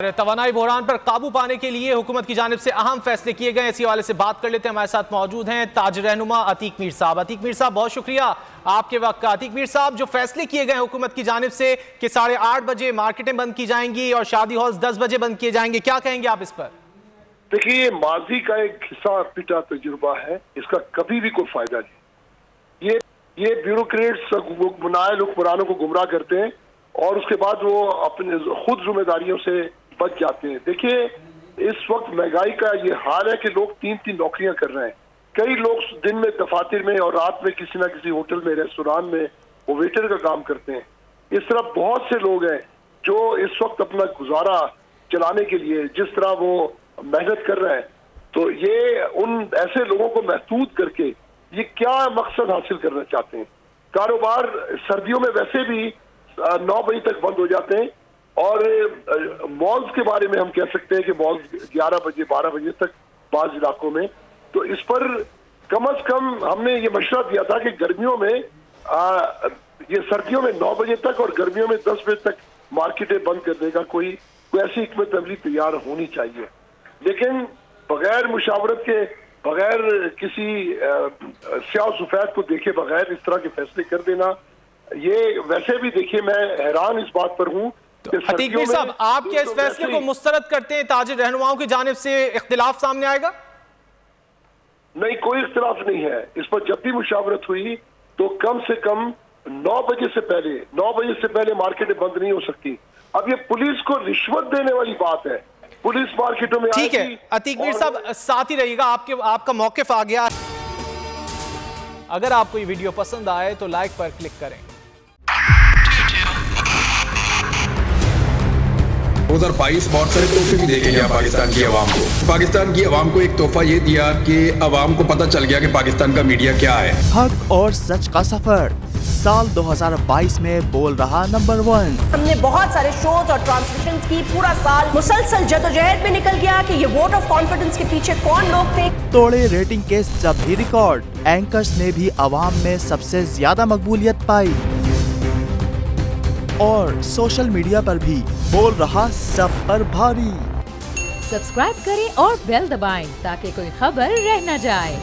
توانائی بحران پر قابو پانے کے لیے حکومت کی جانب سے اہم فیصلے کیے گئے، اسی حوالے سے بات کر لیتے ہیں۔ ہمارے ساتھ موجود ہیں تاج رہنما عتیق میر صاحب۔ عتیق میر صاحب بہت شکریہ آپ کے وقت کا۔ عتیق میر صاحب، جو فیصلے کیے گئے حکومت کی جانب سے کہ 8:30 بجے مارکیٹیں بند کی جائیں گی اور شادی ہالز 10 بجے بند کیے جائیں گے، کیا کہیں گے آپ اس پر؟ دیکھیے، یہ ماضی کا ایک حصہ پٹا تجربہ ہے، اس کا کبھی بھی کوئی فائدہ نہیں۔ یہ بیوروکریٹس نائل حکمرانوں کو گمراہ کرتے ہیں اور اس کے بعد وہ اپنے خود ذمہ داریوں سے بچ جاتے ہیں۔ دیکھیے، اس وقت مہنگائی کا یہ حال ہے کہ لوگ 3 نوکریاں کر رہے ہیں۔ کئی لوگ دن میں دفاتر میں اور رات میں کسی نہ کسی ہوٹل میں، ریسٹوران میں وہ ویٹر کا کام کرتے ہیں۔ اس طرح بہت سے لوگ ہیں جو اس وقت اپنا گزارا چلانے کے لیے جس طرح وہ محنت کر رہے ہیں، تو یہ ان ایسے لوگوں کو محدود کر کے یہ کیا مقصد حاصل کرنا چاہتے ہیں؟ کاروبار سردیوں میں ویسے بھی 9 بجے تک بند ہو جاتے ہیں، اور مالز کے بارے میں ہم کہہ سکتے ہیں کہ مالز 11 بجے 12 بجے تک بعض علاقوں میں۔ تو اس پر کم از کم ہم نے یہ مشورہ دیا تھا کہ گرمیوں میں یہ سردیوں میں 9 بجے تک اور گرمیوں میں 10 بجے تک مارکیٹیں بند کرنے کا کوئی ایسی حکمت عملی تیار ہونی چاہیے، لیکن بغیر مشاورت کے، بغیر کسی سیاہ و سفید کو دیکھے بغیر اس طرح کے فیصلے کر دینا، یہ ویسے بھی دیکھیے میں حیران اس بات پر ہوں۔ عتیق میر صاحب، آپ کیا اس فیصلے کو مسترد کرتے ہیں؟ تاجر رہنماؤں کی جانب سے اختلاف سامنے آئے گا؟ نہیں، کوئی اختلاف نہیں ہے۔ اس پر جب بھی مشاورت ہوئی تو کم سے کم 9 بجے سے پہلے مارکیٹیں بند نہیں ہو سکتی۔ اب یہ پولیس کو رشوت دینے والی بات ہے، پولیس مارکیٹوں میں ٹھیک ہے عتیق میر صاحب، ساتھ ہی رہیے گا، آپ کا موقف آ گیا۔ اگر آپ کو یہ ویڈیو پسند آئے تو لائک پر کلک کریں۔ 2022 بہت سارے تحفے بھی دیکھے گیا پاکستان کی عوام کو۔ پاکستان کی عوام کو ایک تحفہ یہ دیا کہ عوام کو پتہ چل گیا کہ پاکستان کا میڈیا کیا ہے۔ حق اور سچ کا سفر سال 2022 میں بول رہا نمبر 1۔ ہم نے بہت سارے شوز اور ٹرانسمیشنز کی، پورا سال مسلسل جدوجہد میں نکل گیا کہ یہ ووٹ آف کانفیڈنس کے پیچھے کون لوگ تھے۔ توڑے ریٹنگ کے سبھی ریکارڈ، اینکرز نے بھی عوام میں سب سے زیادہ مقبولیت پائی، اور سوشل میڈیا پر بھی بول رہا سب پر بھاری۔ سبسکرائب کریں اور بیل دبائیں تاکہ کوئی خبر رہ نہ جائے۔